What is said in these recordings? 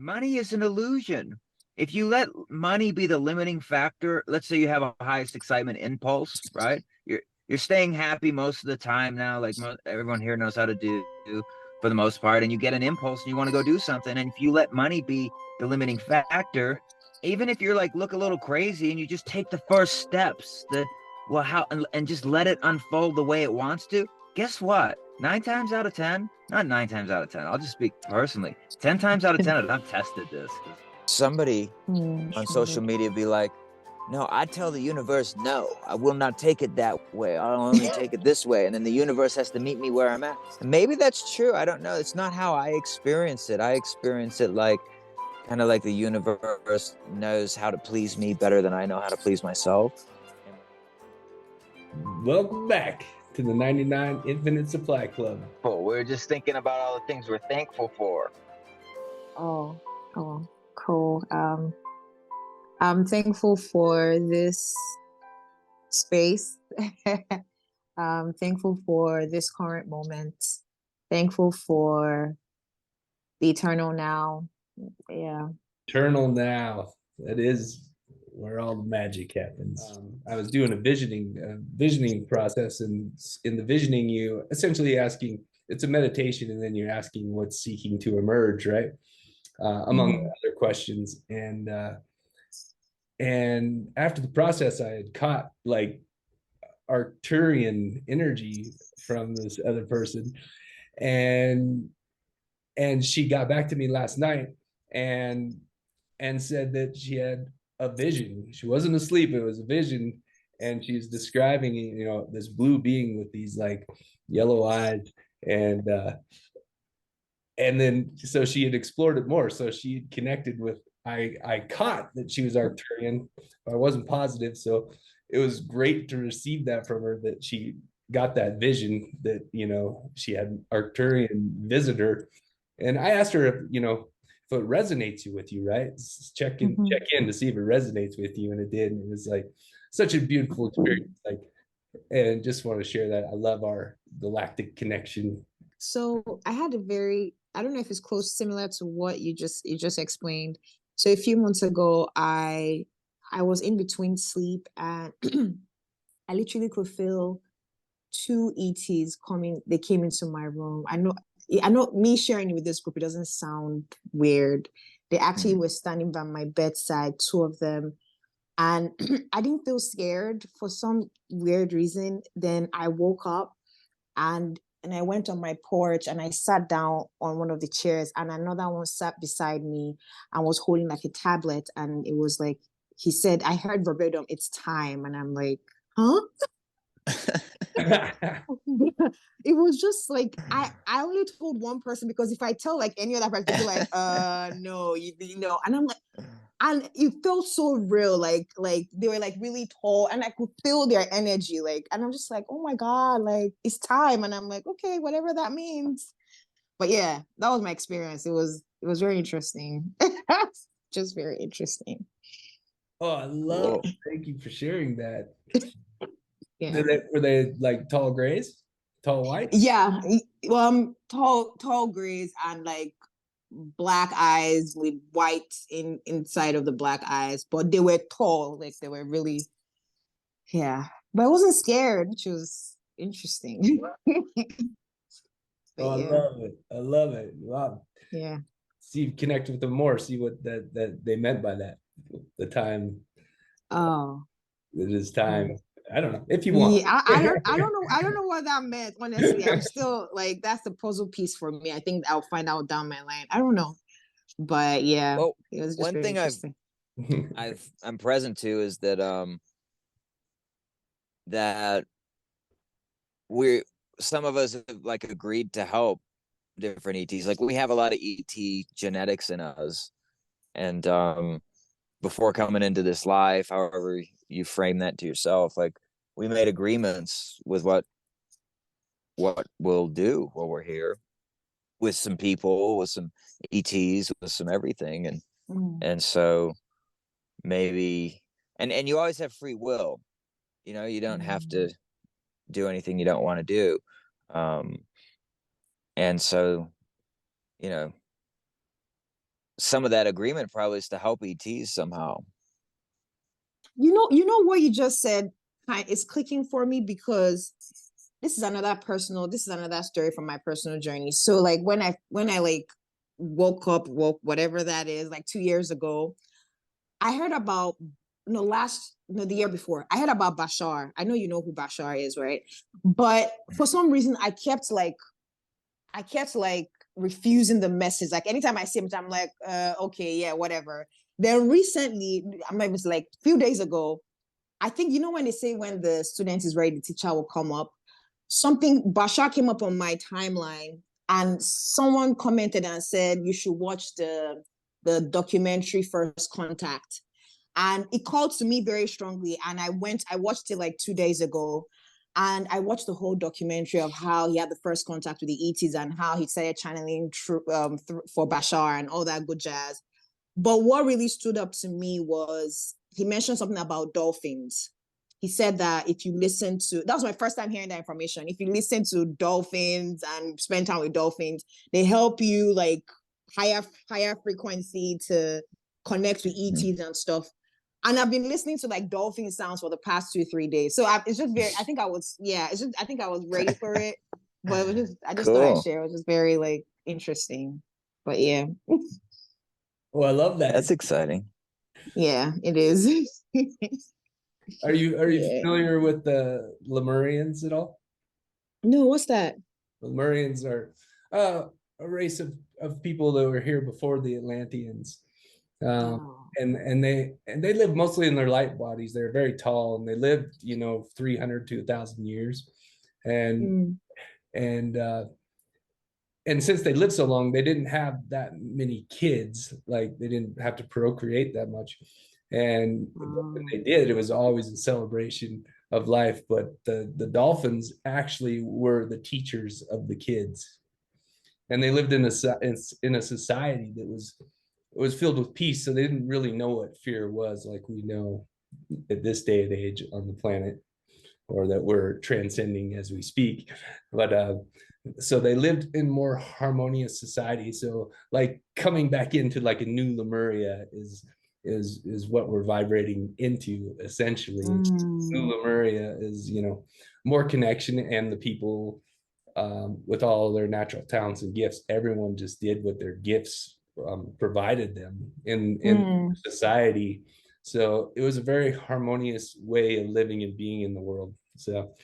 Money is an illusion. If you let money be the limiting factor, let's say you have a highest excitement impulse, right? You're staying happy most of the time now, like everyone here knows how to do for the most part, and you get an impulse and you want to go do something. And if you let money be the limiting factor, even if you're like look a little crazy and you just take the first steps, the well how and just let it unfold the way it wants to, guess what? 9 times out of 10, not 9 times out of 10, I'll just speak personally. 10 times out of 10, and I've tested this. Somebody on social media be like, no, I tell the universe, no, I will not take it that way. I'll only take it this way. And then the universe has to meet me where I'm at. And maybe that's true. I don't know. It's not how I experience it. I experience it like kind of like the universe knows how to please me better than I know how to please myself. Welcome back to the 99 Infinite Supply Club. Oh, we're just thinking about all the things we're thankful for. Oh, cool. I'm thankful for this space. I'm thankful for this current moment. Thankful for the eternal now. Yeah. Eternal now. That is where all the magic happens. I was doing a visioning process, and in the visioning, you essentially asking, it's a meditation, and then you're asking what's seeking to emerge, right? Among other questions. And after the process, I had caught like Arcturian energy from this other person, and she got back to me last night and said that she had a vision. She wasn't asleep, it was a vision, and she's describing, this blue being with these like yellow eyes, and then so she had explored it more, so she had connected with, I caught that she was Arcturian, but I wasn't positive, so it was great to receive that from her, that she got that vision, that she had Arcturian visitor. And I asked her if if it resonates with you, right? Check in to see if it resonates with you, and it did. And it was like such a beautiful experience. Like, and just want to share that I love our galactic connection. So I had I don't know if it's similar to what you just explained. So a few months ago, I was in between sleep, and I literally could feel two ETs coming. They came into my room. I know me sharing it with this group, it doesn't sound weird. They actually were standing by my bedside, two of them. And I didn't feel scared for some weird reason. Then I woke up and I went on my porch and I sat down on one of the chairs, and another one sat beside me and was holding like a tablet. And it was like, he said, I heard verbatim, it's time. And I'm like, huh? It was just like, I only told one person, because if I tell like any other person, they'd be like, no, you know. And I'm like, and it felt so real, like they were like really tall, and I could feel their energy, like, and I'm just like, oh my god, like it's time. And I'm like, okay, whatever that means. But yeah, that was my experience. It was very interesting. Just very interesting. Oh, I love it. Thank you for sharing that. Yeah. Were they like tall grays, tall whites? Yeah. Tall grays, and like black eyes with white inside of the black eyes, but they were tall, like they were really, yeah. But I wasn't scared, which was interesting. Oh, yeah. I love it. Wow. Yeah. See, connect with them more. See what that they meant by that. The time. Oh. It is time. I don't know if you want. Yeah, I don't know what that meant. Honestly, I'm still like, that's the puzzle piece for me. I think I'll find out down my line. I don't know, but yeah, well, it was just one thing I'm present to is that that some of us have like agreed to help different ETs. Like we have a lot of ET genetics in us, and before coming into this life, however you frame that to yourself, like we made agreements with what we'll do while we're here, with some people, with some ETs, with some everything. And so maybe, and you always have free will, you don't have to do anything you don't want to do. And so, some of that agreement probably is to help ETs somehow. You know what you just said is clicking for me, because this is another story from my personal journey. So like when I like woke whatever that is, like 2 years ago, I heard about, the year before, I heard about Bashar. I know you know who Bashar is, right? But for some reason I kept like refusing the message. Like anytime I see him, I'm like, okay, yeah, whatever. Then recently, I mean, it was like a few days ago, I think, you know, when they say when the student is ready, the teacher will come up. Bashar came up on my timeline, and someone commented and said, you should watch the documentary First Contact. And it called to me very strongly. And I watched it like 2 days ago. And I watched the whole documentary of how he had the first contact with the ETs and how he started channeling for Bashar and all that good jazz. But what really stood up to me was he mentioned something about dolphins. He said that if you listen to, that was my first time hearing that information. If you listen to dolphins and spend time with dolphins, they help you like higher frequency to connect with ETs and stuff. And I've been listening to like dolphin sounds for the past 2-3 days. So it's just very, I think I was, I think I was ready for it. But it was I just thought I'd Cool. share. It was just very like interesting. But yeah. Oh, I love that. That's exciting. Yeah, it is. Are you Yeah. familiar with the Lemurians at all? No, what's that? Lemurians are a race of people that were here before the Atlanteans. Oh. And they live mostly in their light bodies. They're very tall, and they lived, 300 to 1,000 years. And Mm. and and since they lived so long, they didn't have that many kids. Like they didn't have to procreate that much. And when they did, it was always in celebration of life. But the dolphins actually were the teachers of the kids, and they lived in a society that was filled with peace. So they didn't really know what fear was, like we know at this day and age on the planet, or that we're transcending as we speak. But so they lived in more harmonious society. So like coming back into like a new Lemuria is what we're vibrating into essentially. New Lemuria is, more connection, and the people, with all their natural talents and gifts, everyone just did what their gifts provided them in society. So it was a very harmonious way of living and being in the world. So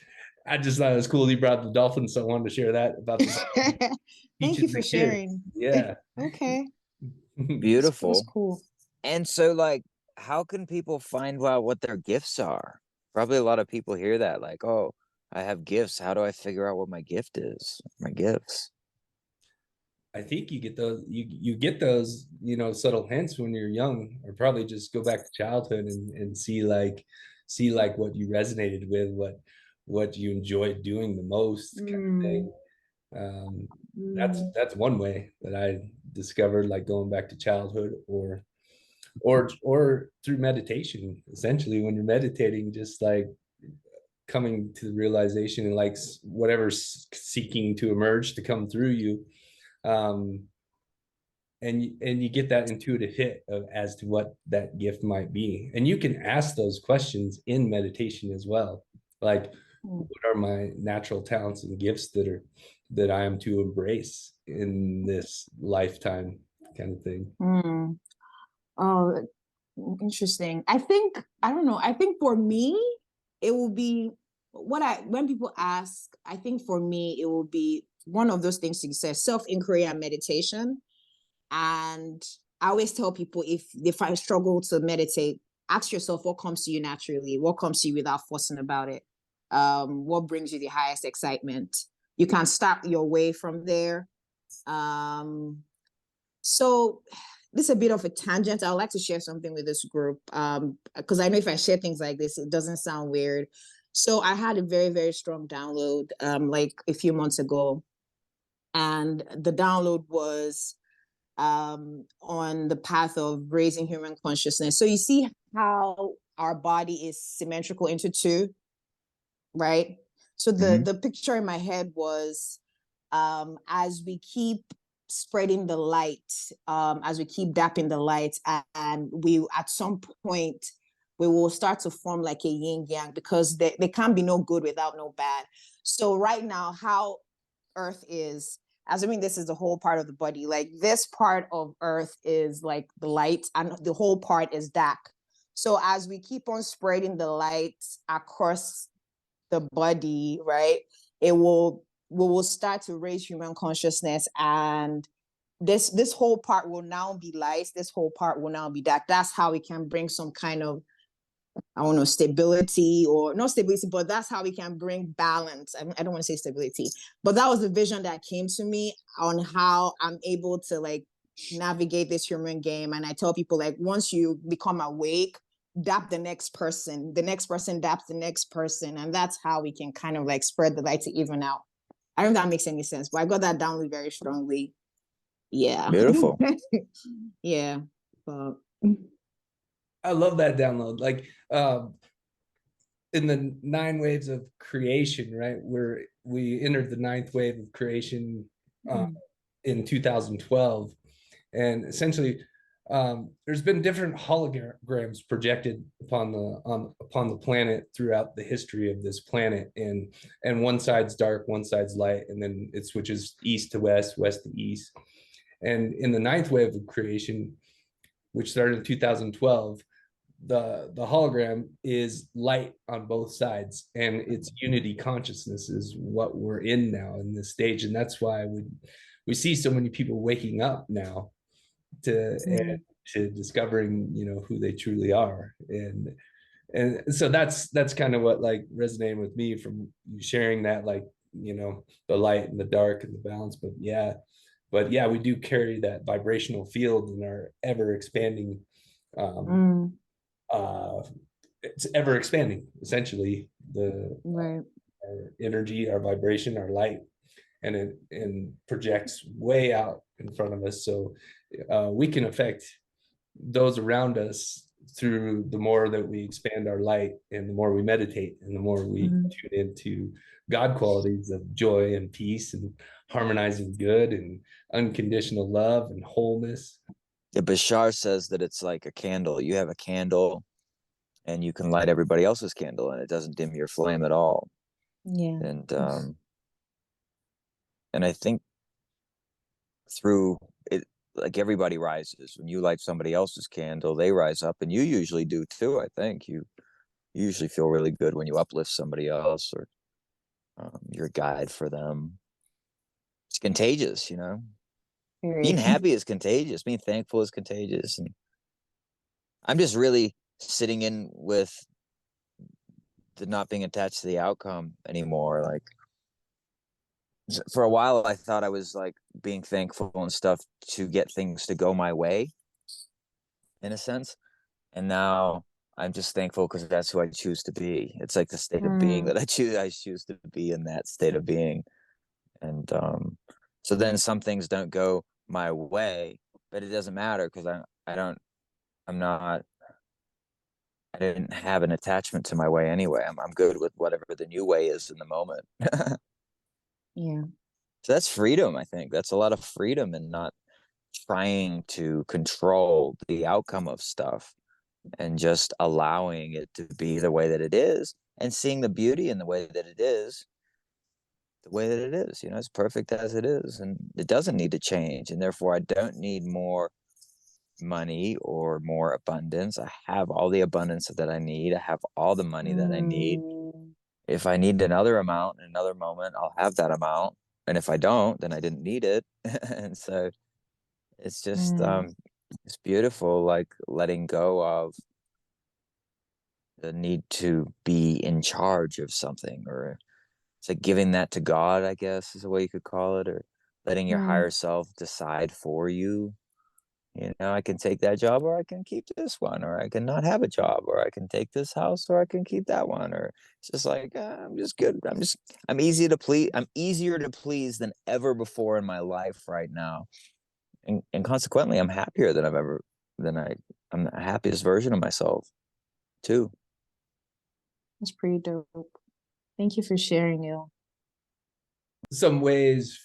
I just thought it was cool you brought the dolphins, so I wanted to share that about the Thank you for sharing. Yeah. Okay. Beautiful. That's cool. And so, like, how can people find out what their gifts are? Probably a lot of people hear that, like, oh, I have gifts. How do I figure out what my gift is? My gifts. I think you get those subtle hints when you're young, or probably just go back to childhood and see like what you resonated with, what you enjoyed doing the most, kind of thing. That's one way that I discovered, like going back to childhood, or through meditation. Essentially, when you're meditating, just like coming to the realization and like whatever's seeking to emerge to come through you, and you get that intuitive hit as to what that gift might be. And you can ask those questions in meditation as well, like what are my natural talents and gifts that I am to embrace in this lifetime, kind of thing. Oh, interesting. I don't know. I think for me, it will be when people ask, I think for me, it will be one of those things you said, self-inquiry and meditation. And I always tell people, if I struggle to meditate, ask yourself what comes to you naturally, what comes to you without forcing about it. What brings you the highest excitement? You can start your way from there. So this is a bit of a tangent. I would like to share something with this group, because I know if I share things like this, it doesn't sound weird. So I had a very, very strong download like a few months ago. And the download was on the path of raising human consciousness. So you see how our body is symmetrical into two, right? So the picture in my head was, as we keep spreading the light, as we keep dapping the light, and we at some point we will start to form like a yin yang, because there can't be no good without no bad. So right now, how Earth is, assuming this is the whole part of the body, like this part of Earth is like the light, and the whole part is dark. So as we keep on spreading the light across the body, right, we will start to raise human consciousness, and this whole part will now be light, this whole part will now be dark. That's how we can bring some kind of, I don't know, stability, or not stability, but that's how we can bring balance. I don't want to say stability, but that was the vision that came to me on how I'm able to like navigate this human game. And I tell people, like, once you become awake, dap the next person daps the next person, and that's how we can kind of like spread the light to even out. I don't know if that makes any sense, but I got that down very strongly. Yeah. Beautiful. Yeah. But I love that download. Like, in the 9 waves of creation, right? Where we entered the 9th wave of creation in 2012, and essentially, there's been different holograms projected upon the planet throughout the history of this planet, and one side's dark, one side's light, and then it switches east to west, west to east. And in the 9th wave of creation, which started in 2012, the hologram is light on both sides, and it's unity consciousness is what we're in now in this stage. And that's why we see so many people waking up now to discovering, you know, who they truly are. And so that's kind of what like resonated with me from you sharing that, like, you know, the light and the dark and the balance. But yeah, we do carry that vibrational field in our ever expanding, it's ever expanding, essentially, right. our energy, our vibration, our light, and it projects way out in front of us. So we can affect those around us through the more that we expand our light, and the more we meditate, and the more we tune into God qualities of joy and peace and harmonizing good and unconditional love and wholeness. Yeah, Bashar says that it's like a candle. You have a candle and you can light everybody else's candle and it doesn't dim your flame at all. Yeah. And I think through it, like, everybody rises. When you light somebody else's candle, they rise up, and you usually do too. I think you usually feel really good when you uplift somebody else, or you're a guide for them. It's contagious, you know. Being happy is contagious. Being thankful is contagious. And I'm just really sitting in with the not being attached to the outcome anymore. Like, for a while, I thought I was like being thankful and stuff to get things to go my way, in a sense. And now I'm just thankful because that's who I choose to be. It's like the state of being that I choose to be in that state of being. And so then some things don't go my way, but it doesn't matter because I didn't have an attachment to my way anyway. I'm good with whatever the new way is in the moment. Yeah. So that's freedom, I think. That's a lot of freedom in not trying to control the outcome of stuff, and just allowing it to be the way that it is, and seeing the beauty in the way that it is, the way that it is. You know, it's perfect as it is, and it doesn't need to change. And therefore, I don't need more money or more abundance. I have all the abundance that I need. I have all the money that I need. If I need another amount in another moment, I'll have that amount. And if I don't, then I didn't need it. And so it's just it's beautiful, like letting go of the need to be in charge of something, or it's like giving that to God, I guess is the way you could call it, or letting your higher self decide for you. You know, I can take that job, or I can keep this one, or I can not have a job, or I can take this house, or I can keep that one. Or it's just like, I'm just good. I'm easy to please. I'm easier to please than ever before in my life right now. And consequently, I'm happier than I'm the happiest version of myself too. That's pretty dope. Thank you for sharing, Il. Some ways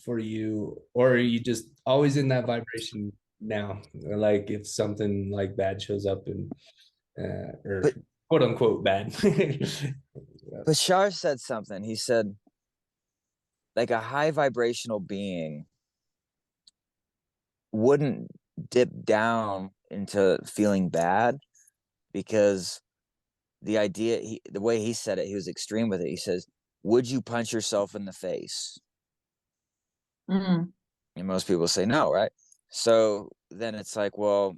for you, or are you just always in that vibration now? Like if something like bad shows up and or But quote unquote bad. Bashar said something. He said, like a high vibrational being wouldn't dip down into feeling bad because the way he said it, he was extreme with it. He says, would you punch yourself in the face? Mm. And most people say no, right? So then it's like, well,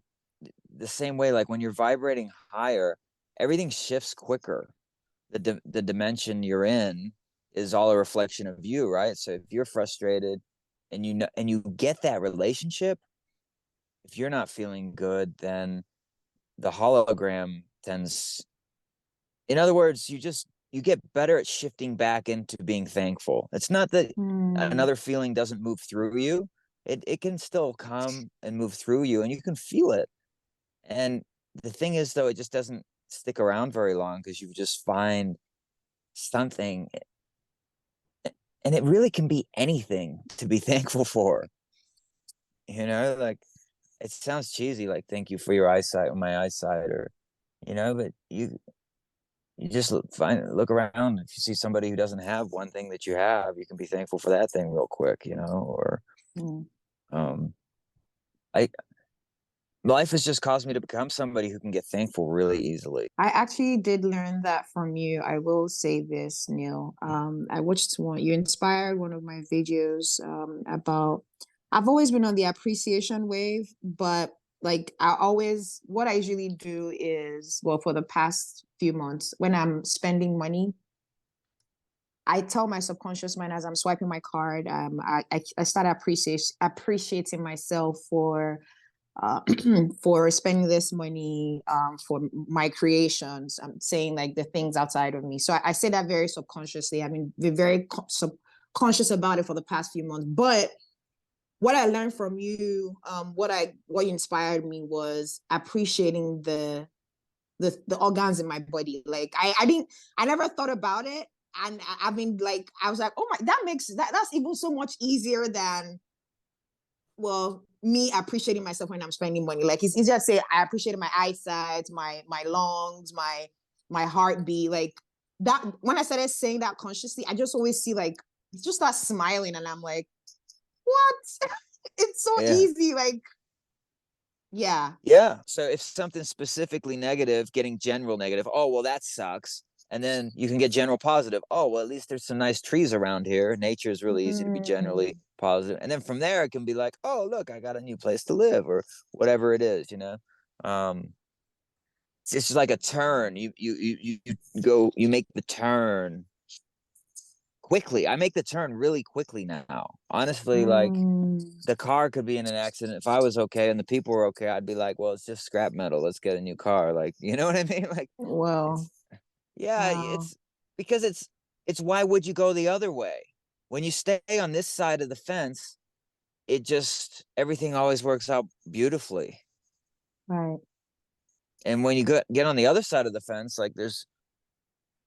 the same way, like when you're vibrating higher, everything shifts quicker. The dimension you're in is all a reflection of you, right? So if you're frustrated and you get that relationship, if you're not feeling good, then the hologram tends, in other words, you get better at shifting back into being thankful. It's not that Mm. another feeling doesn't move through you. It can still come and move through you and you can feel it. And the thing is though, it just doesn't stick around very long because you just find something, and it really can be anything to be thankful for. Like it sounds cheesy, like thank you for your eyesight or my eyesight, or but you just look around. If you see somebody who doesn't have one thing that you have, you can be thankful for that thing real quick, or Mm. um I life has just caused me to become somebody who can get thankful really easily. I actually did learn that from you. I will say this, Neil. I watched you inspired one of my videos about, I've always been on the appreciation wave, but like what I usually do is, well, for the past few months, when I'm spending money, I tell my subconscious mind as I'm swiping my card, I start appreciating myself uh, for spending this money for my creations. I'm saying like the things outside of me. So I say that very subconsciously. I've been very subconscious about it for the past few months. But what I learned from you, what inspired me was appreciating the organs in my body. Like I never thought about it. And I mean, like, I was like, oh my, that's even so much easier than, well, me appreciating myself when I'm spending money. Like it's easier to say I appreciated my eyesight, my lungs, my heartbeat. Like that, when I started saying that consciously, I just always see like just start smiling, and I'm like, what? It's so Yeah. easy. Like, yeah. Yeah. So if something's specifically negative, getting general negative, oh, well, that sucks. And then you can get general positive. Oh, well, at least there's some nice trees around here. Nature is really easy to be generally Mm. positive. And then from there, it can be like, oh, look, I got a new place to live, or whatever it is. Um, it's just like a turn. You make the turn quickly. I make the turn really quickly now. Honestly, like Mm. the car could be in an accident. If I was okay and the people were okay, I'd be like, well, it's just scrap metal. Let's get a new car. Like, you know what I mean? Like, Well, it's, yeah, wow. it's because it's why would you go the other way? When you stay on this side of the fence, it just, everything always works out beautifully. Right. And when you get on the other side of the fence, like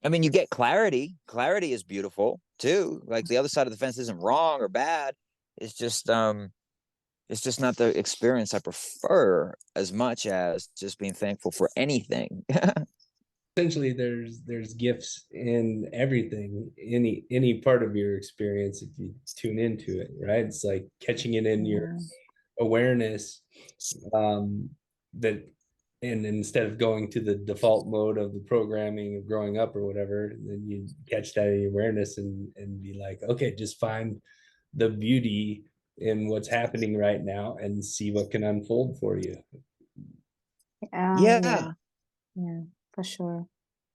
I mean, you get clarity. Clarity is beautiful too. Like the other side of the fence isn't wrong or bad. It's just, it's just not the experience I prefer as much as just being thankful for anything. Essentially there's gifts in everything, any part of your experience if you tune into it, right? It's like catching it in your Yeah. awareness, that, and instead of going to the default mode of the programming of growing up or whatever, then you catch that in awareness and be like, okay, just find the beauty in what's happening right now and see what can unfold for you. Yeah, Yeah. Yeah. For sure.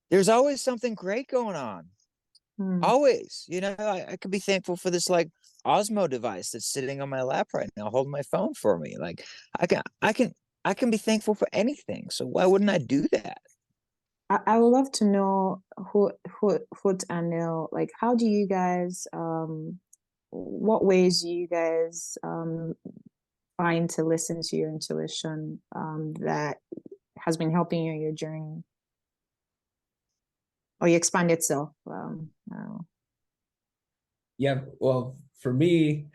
there's always something great going on. Hmm. Always. I could be thankful for this like Osmo device that's sitting on my lap right now, holding my phone for me. Like I can, I can, I can be thankful for anything. So why wouldn't I do that? I would love to know Hoot and Neil, like how do you guys what ways do you guys find to listen to your intuition that has been helping you in your journey or your expanded self? Yeah, well, for me,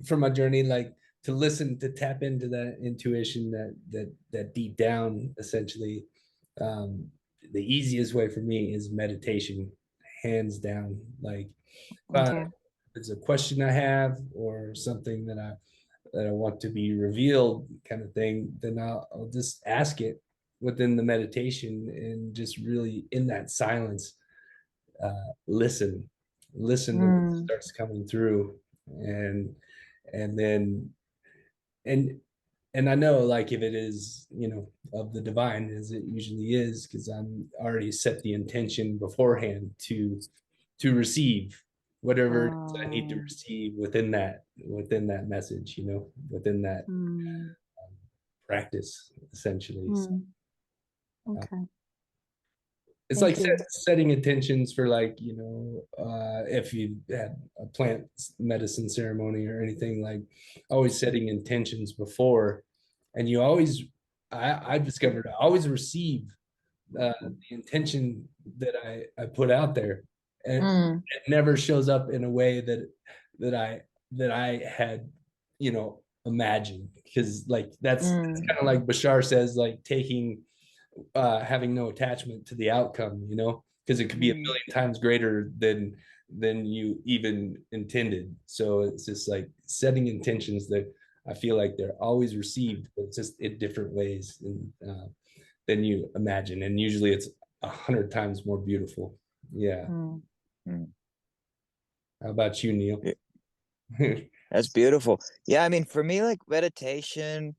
from my journey, like to listen, to tap into that intuition, that deep down, essentially. The easiest way for me is meditation, hands down. Like Okay. if it's a question I have or something that I want to be revealed, kind of thing, then I'll just ask it within the meditation and just really in that silence, listen, listen to what Mm. starts coming through, and and then and and I know, like, if it is, of the divine, as it usually is, because I'm already set the intention beforehand to receive whatever it is I need to Oh. receive within that message, within that Mm. practice, essentially. So, Mm. uh, Okay. it's like Thank you. setting intentions for, like, if you had a plant medicine ceremony or anything, like always setting intentions before, and you always, I've discovered, I always receive the intention that I put out there, and Mm. it never shows up in a way that I that I had, imagined, because like that's Mm. kind of like Bashar says, like taking having no attachment to the outcome, because it could be a Mm. million times greater than you even intended. So it's just like setting intentions that I feel like they're always received, but it's just in different ways than you imagine, and usually it's 100 times more beautiful. Yeah. Mm. Mm. How about you, Neil? Yeah, that's beautiful. Yeah, I mean, for me, like meditation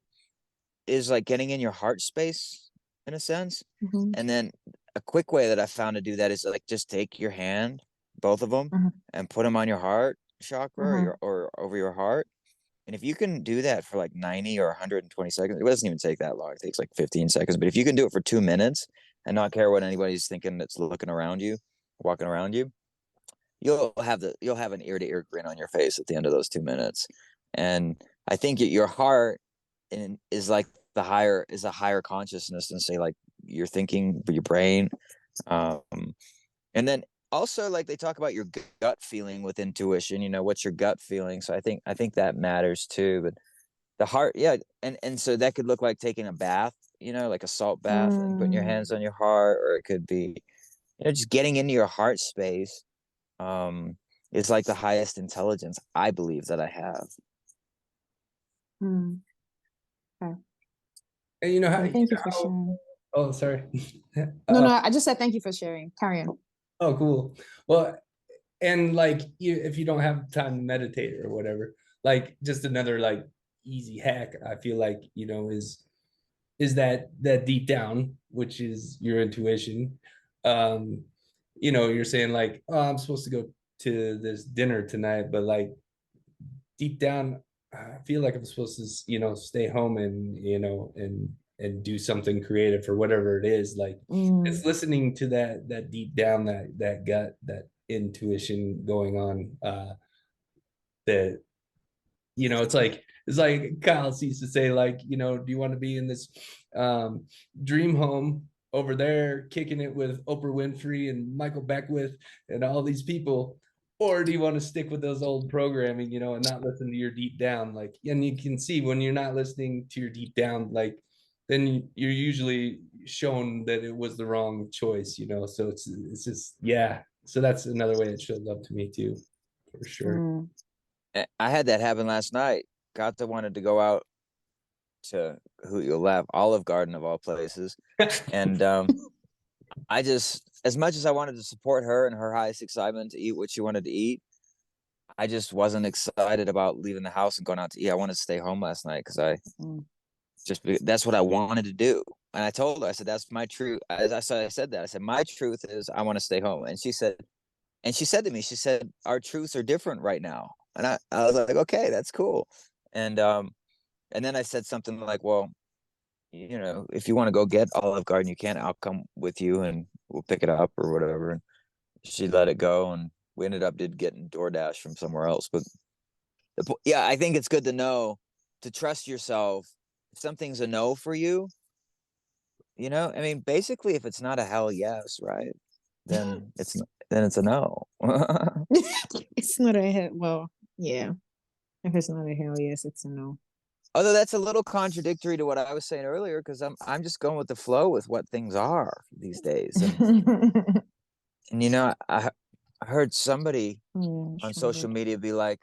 is like getting in your heart space in a sense. Mhm. And then a quick way that I found to do that is like just take your hand, both of them, Mhm. and put them on your heart chakra Mhm. or over your heart. And if you can do that for like 90 or 120 seconds, it doesn't even take that long. It takes like 15 seconds. But if you can do it for 2 minutes and not care what anybody's thinking that's looking around you, walking around you, you'll have an ear to ear grin on your face at the end of those 2 minutes. And I think your heart is like a higher consciousness than, say, like your thinking, your brain. Um, and then also, like, they talk about your gut feeling with intuition. What's your gut feeling? So I think that matters too. But the heart, yeah, and so that could look like taking a bath, like a salt bath, and putting your Mm. hands on your heart, or it could be, just getting into your heart space. Um, is like the highest intelligence I believe that I have. Mm. Okay. And you know how, Yeah, thank you for sharing. oh, sorry. No, uh, no, I just said thank you for sharing. Carry on. oh, cool. Well, and like, if you don't have time to meditate or whatever, like, just another, like, easy hack, I feel like, is that deep down, which is your intuition. um you're saying, like, oh, I'm supposed to go to this dinner tonight, but, like, deep down, I feel like I'm supposed to, stay home and, and do something creative or whatever it is. Like, it's Mm. listening to that deep down, that gut, that intuition going on, that, it's like Kyle used to say, like, do you want to be in this um dream home over there kicking it with Oprah Winfrey and Michael Beckwith and all these people, or do you want to stick with those old programming, and not listen to your deep down? Like, and you can see when you're not listening to your deep down, like, then you're usually shown that it was the wrong choice, so it's just, yeah, so that's another way it shows up to me too, for sure. Mm. I had that happen last night. Gata wanted to go out to, who you'll laugh, Olive Garden of all places. And I just, as much as I wanted to support her and her highest excitement to eat what she wanted to eat, I just wasn't excited about leaving the house and going out to eat. I wanted to stay home last night because Mm. that's what I wanted to do. And I told her, I said, that's my truth. As I said that, I said, my truth is I want to stay home. And she said to me, she said, our truths are different right now. And I was like, okay, that's cool. And and then I said something like, well, if you want to go get Olive Garden, you can. I'll come with you and we'll pick it up or whatever. And she let it go, and we ended up getting DoorDash from somewhere else. But yeah, I think it's good to know, to trust yourself. If something's a no for you, I mean, basically, if it's not a hell yes, right? Then it's a no. It's not a hit. Well, yeah. If it's not a hell yes, it's a no. Although that's a little contradictory to what I was saying earlier, because I'm just going with the flow with what things are these days. And you know, I heard somebody on social media be like,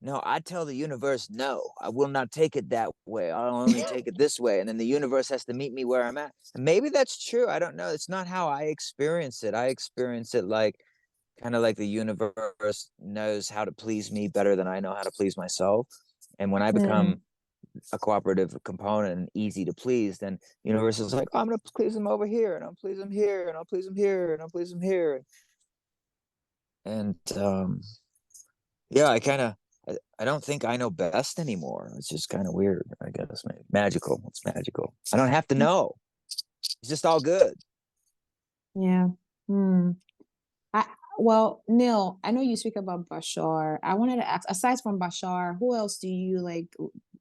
no, I tell the universe, no, I will not take it that way. I'll only take it this way. And then the universe has to meet me where I'm at. And maybe that's true. I don't know. It's not how I experience it. I experience it like kind of like the universe knows how to please me better than I know how to please myself. And when I become a cooperative component and easy to please, then the universe is like, oh, I'm going to please them over here, and I'll please them here, and I'll please them here, and I'll please them here. And yeah, I don't think I know best anymore. It's just kind of weird, I guess. Maybe. Magical. It's magical. I don't have to know. It's just all good. Yeah. Hmm. I well, Neil, I know you speak about Bashar. I wanted to ask, aside from Bashar, who else do you like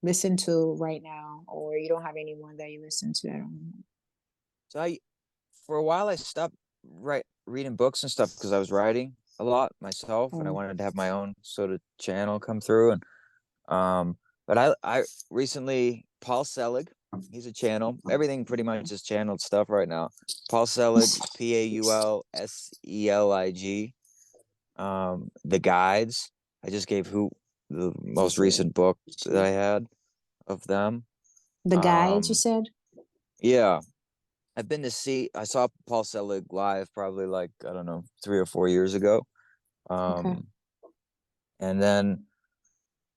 listen to right now, or you don't have anyone that you listen to? I don't know. So for a while, I stopped reading books and stuff because I was writing a lot myself, and I Oh. wanted to have my own sort of channel come through. And but I recently Paul Selig, he's a channel. Everything pretty much is channeled stuff right now. Paul Selig, Paulselig. The guides. I just gave who the most recent book that I had of them. The guides, you Um, said? yeah, I saw Paul Selig live probably like, I don't know, 3 or 4 years ago. Okay. Um, and then,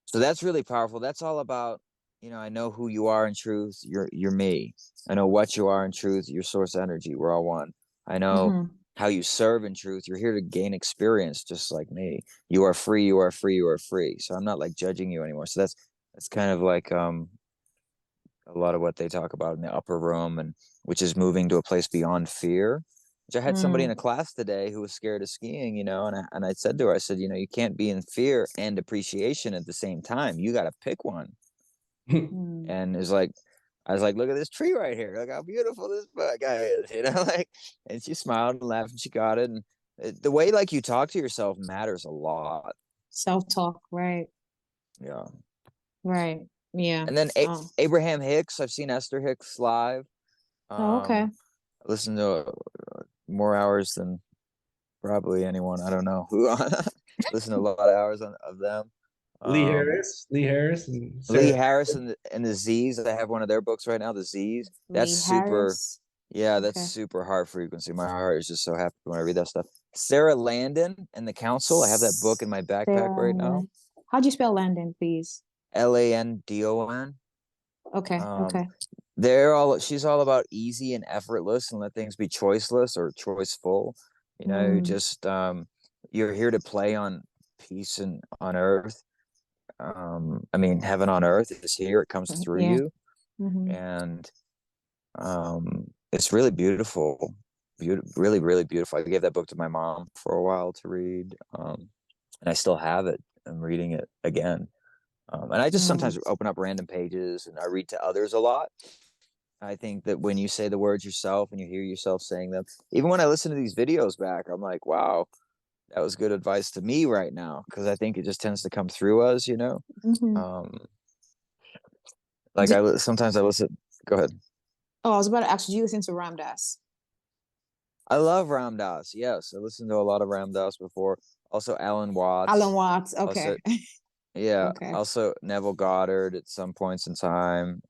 so that's really powerful. That's all about, I know who you are in truth. You're me. I know what you are in truth. Your source energy. We're all one. I know Mm-hmm. how you serve in truth. You're here to gain experience, just like me. You are free. You are free. You are free. So I'm not like judging you anymore. So that's kind of like a lot of what they talk about in the upper room, and which is moving to a place beyond fear. Which I had somebody in a class today who was scared of skiing, and I said to her, I said, you can't be in fear and appreciation at the same time. You got to pick one. Mm. And it's like, I was like, look at this tree right here. Look how beautiful this guy is, like. And she smiled and laughed, and she got it. And the way like you talk to yourself matters a lot. Self-talk, right? Yeah. Right. Yeah. And then Oh. Abraham Hicks, I've seen Esther Hicks live. Oh, okay. I listened to more hours than probably anyone. I don't know who. Listen to a lot of hours of them. Lee Harris, and Lee Sarah. Harris and the Z's. I have one of their books right now, the Z's. That's Lee super. Harris. Yeah, that's Okay. super heart frequency. My heart is just so happy when I read that stuff. Sarah Landon and the Council. I have that book in my backpack right now. How'd you spell Landon, please? Landon. Okay. Um, Okay. she's all about easy and effortless, and let things be choiceless or choiceful. Mm. Just you're here to play on peace and on earth. I mean, heaven on earth is here. It comes through Yeah. you, Mm-hmm. and it's really beautiful. Really, really beautiful. I gave that book to my mom for a while to read, and I still have it. I'm reading it again. And I just sometimes Mm. open up random pages and I read to others a lot. I think that when you say the words yourself and you hear yourself saying them, even when I listen to these videos back, I'm like, wow, that was good advice to me right now. Cause I think it just tends to come through us. Mm-hmm. Um, like Di- sometimes I listen, go ahead. oh, I was about to ask, do you listen to Ram Dass? I love Ram Dass. Yes. I listened to a lot of Ram Dass before. Also Alan Alan Watts. Watts. Also, Okay. yeah. Okay. Also Neville Goddard at some points in time.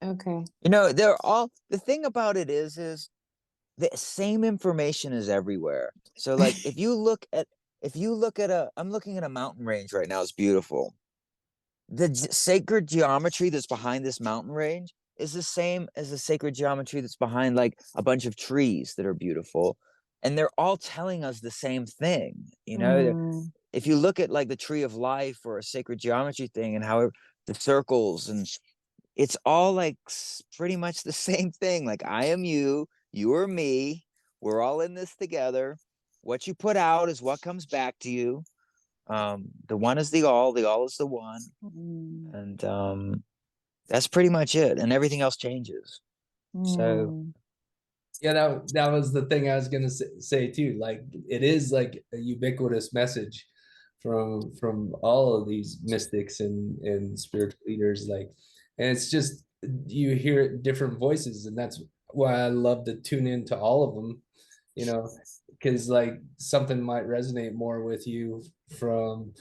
Okay. They're all, the thing about it is the same information is everywhere. So like I'm looking at a mountain range right now. It's beautiful. The sacred geometry that's behind this mountain range is the same as the sacred geometry that's behind like a bunch of trees that are beautiful, and they're all telling us the same thing. Mm. If you look at like the tree of life or a sacred geometry thing, and how the circles, and it's all like pretty much the same thing. Like, I am you, you are me, we're all in this together. What you put out is what comes back to you. The one is the all is the one. Mm. And that's pretty much it. And everything else changes. So Mm. Yeah, that was the thing I was gonna say too. Like, it is like a ubiquitous message. from all of these mystics and spiritual leaders, like, and it's just you hear different voices, and that's why I love to tune into all of them, you know, because like something might resonate more with you from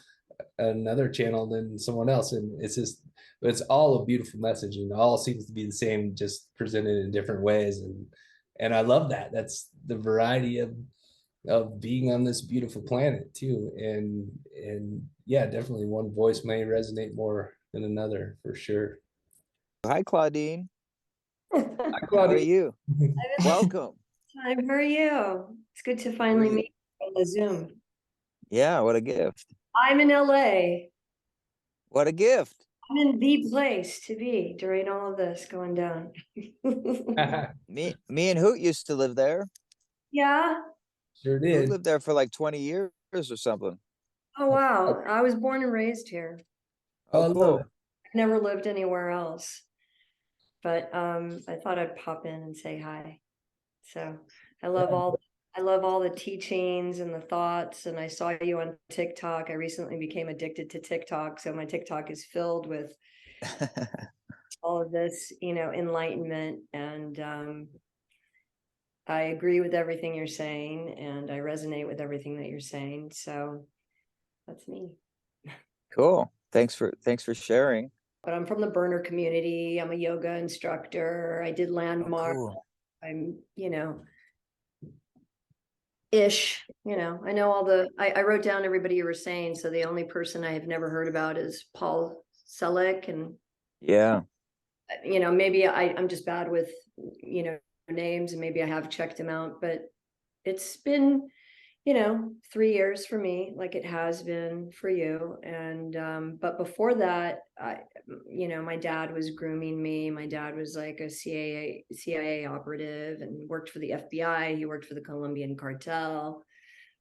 another channel than someone else, and it's all a beautiful message, and all seems to be the same, just presented in different ways, and I love that. That's the variety of being on this beautiful planet too, and yeah, definitely one voice may resonate more than another for sure. Hi, Claudine. Hi, How are Claudia. you? Welcome. Time. How are you? It's good to finally Great. meet you on the Zoom. Yeah, what a gift. I'm in LA. What a gift. I'm in the place to be during all of this going down. Me and Hoot used to live there. Yeah. Sure Hoot did. lived there for like 20 years or something. Oh, wow. I was born and raised here. Oh, I love cool. it. Never lived anywhere else. But I thought I'd pop in and say hi. So I love all the teachings and the thoughts. And I saw you on TikTok. I recently became addicted to TikTok. So my TikTok is filled with all of this, enlightenment. And I agree with everything you're saying, and I resonate with everything that you're saying. So that's me. Cool. Thanks for sharing. But I'm from the burner community. I'm a yoga instructor. I did Oh, landmark. cool. I'm, ish, I know I wrote down everybody you were saying. So the only person I have never heard about is Paul Selleck. And, Yeah. maybe I'm just bad with, names, and maybe I have checked him out, but it's been, 3 years for me, like it has been for you. And but before that, my dad was grooming me. My dad was like a CIA operative and worked for the FBI. He worked for the Colombian cartel.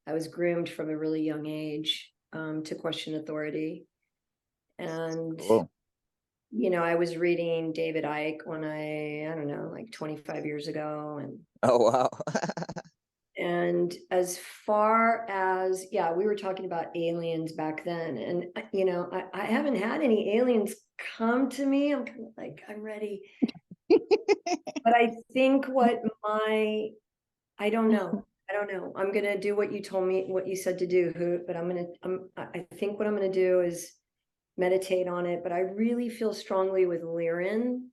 I was groomed from a really young age to question authority. And Cool. I was reading David Icke when I don't know, like 25 years ago. Oh, wow. And as far as, we were talking about aliens back then. And, I haven't had any aliens come to me. I'm kind of like, I'm ready. But I think I don't know. I'm going to do what you told me, what you said to do, but I think what I'm going to do is meditate on it. But I really feel strongly with Lyran,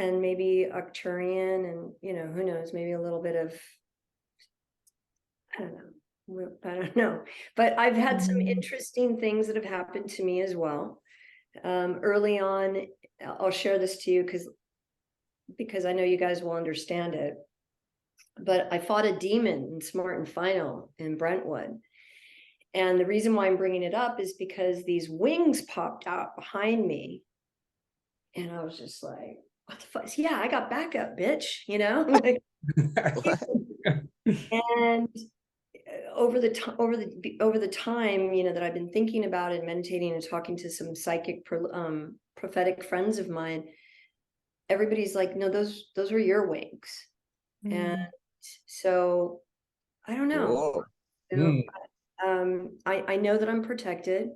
and maybe Arcturian, and who knows, maybe a little bit of, I don't know, but I've had some interesting things that have happened to me as well. Early on, I'll share this to you because I know you guys will understand it. But I fought a demon in Smart and Final in Brentwood. And the reason why I'm bringing it up is because these wings popped out behind me. And I was just like, what the fuck? Yeah, I got backup, bitch, like, and over the time, that I've been thinking about it, meditating and talking to some psychic prophetic friends of mine, everybody's like, no, those were your wings. And so I don't know. Cool. I know that I'm protected.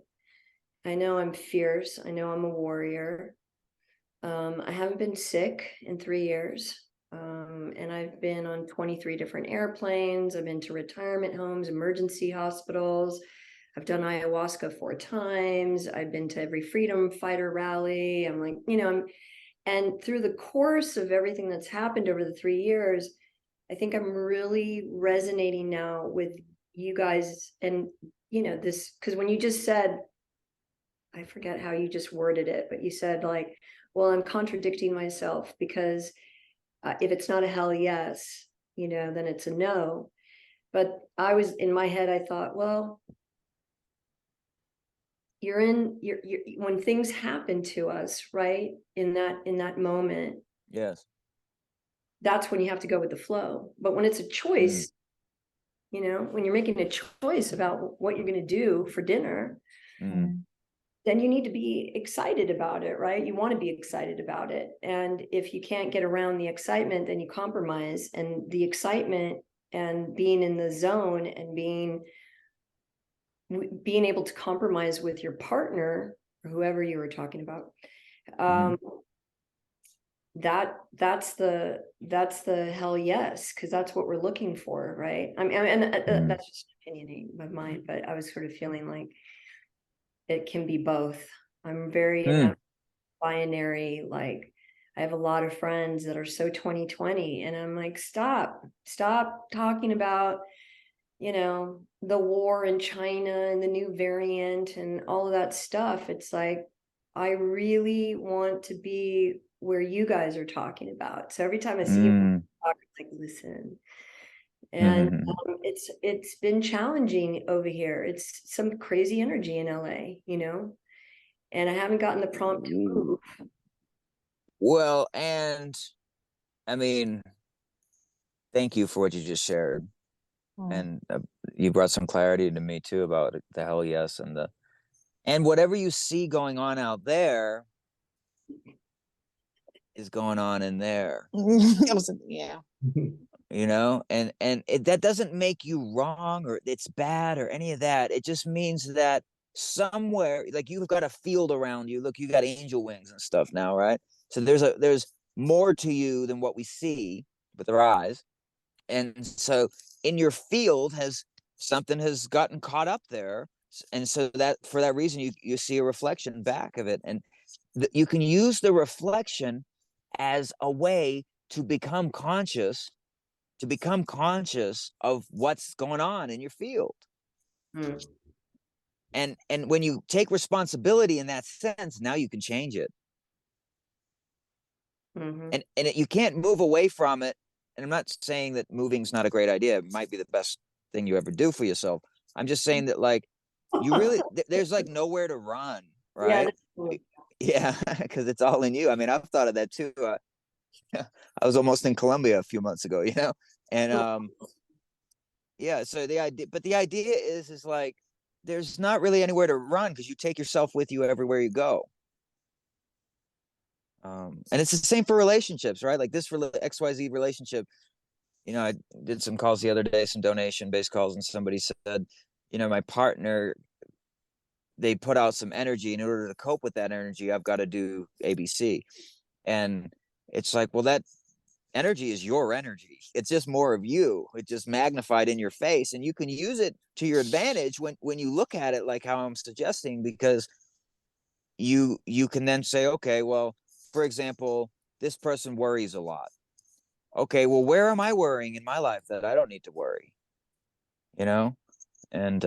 I know I'm fierce. I know I'm a warrior. I haven't been sick in 3 years. And I've been on 23 different airplanes. I've been to retirement homes, emergency hospitals. I've done ayahuasca 4 times. I've been to every freedom fighter rally. I'm like, and through the course of everything that's happened over the 3 years, I think I'm really resonating now with you guys. And, this, because when you just said, I forget how you just worded it, but you said like, well, I'm contradicting myself because if it's not a hell yes, then it's a no. But I was in my head, I thought, well, you're when things happen to us, right? In that moment, Yes. that's when you have to go with the flow. But when it's a choice, when you're making a choice about what you're going to do for dinner, then you need to be excited about it, right? You want to be excited about it. And if you can't get around the excitement, then you compromise. And the excitement and being in the zone and being able to compromise with your partner or whoever you were talking about. That's the hell yes, because that's what we're looking for, right? I mean, and that's just an opinion of mine, but I was sort of feeling like it can be both. I'm very in that binary, like I have a lot of friends that are so 2020, and I'm like, stop talking about, the war in China and the new variant and all of that stuff. It's like, I really want to be where you guys are talking about. So every time I see you talk, it's like, listen. And it's been challenging over here. It's some crazy energy in LA, and I haven't gotten the prompt to move. Well, and I mean, thank you for what you just shared. And you brought some clarity to me too about the hell yes and whatever you see going on out there is going on in there. Yeah. That doesn't make you wrong or it's bad or any of that. It just means that somewhere, like, you've got a field around you. Look, you got angel wings and stuff now, right? So there's more to you than what we see with our eyes. And so in your field something has gotten caught up there. And so that for that reason, you see a reflection back of it. And you can use the reflection as a way to become conscious of what's going on in your field. And when you take responsibility in that sense, now you can change it. And you can't move away from it. And I'm not saying that moving's not a great idea. It might be the best thing you ever do for yourself. I'm just saying that, like, you really, there's like nowhere to run, right? Yeah, because it's all in you. I mean, I've thought of that too. I was almost in Colombia a few months ago, and yeah. So the idea is like, there's not really anywhere to run because you take yourself with you everywhere you go. And it's the same for relationships, right? Like this XYZ relationship. I did some calls the other day, some donation-based calls, and somebody said, my partner, they put out some energy. In order to cope with that energy, I've got to do ABC. And it's like, well, that energy is your energy. It's just more of you. It's just magnified in your face. And you can use it to your advantage when you look at it like how I'm suggesting, because you can then say, okay, well, for example, this person worries a lot. Okay, well, where am I worrying in my life that I don't need to worry? And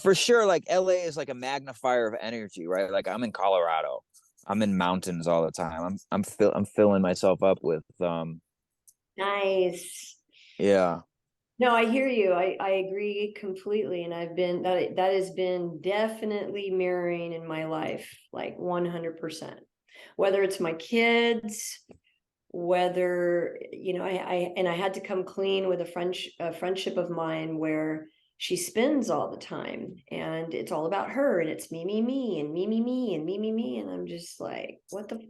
for sure, like LA is like a magnifier of energy, right? Like I'm in Colorado, I'm in mountains all the time. I'm filling myself up with Nice. Yeah. No, I hear you. I agree completely. And I've been that has been definitely mirroring in my life, like 100%. Whether it's my kids, whether, I had to come clean with a friendship of mine where she spins all the time and it's all about her and it's me, and me, and me. And I'm just like, what the,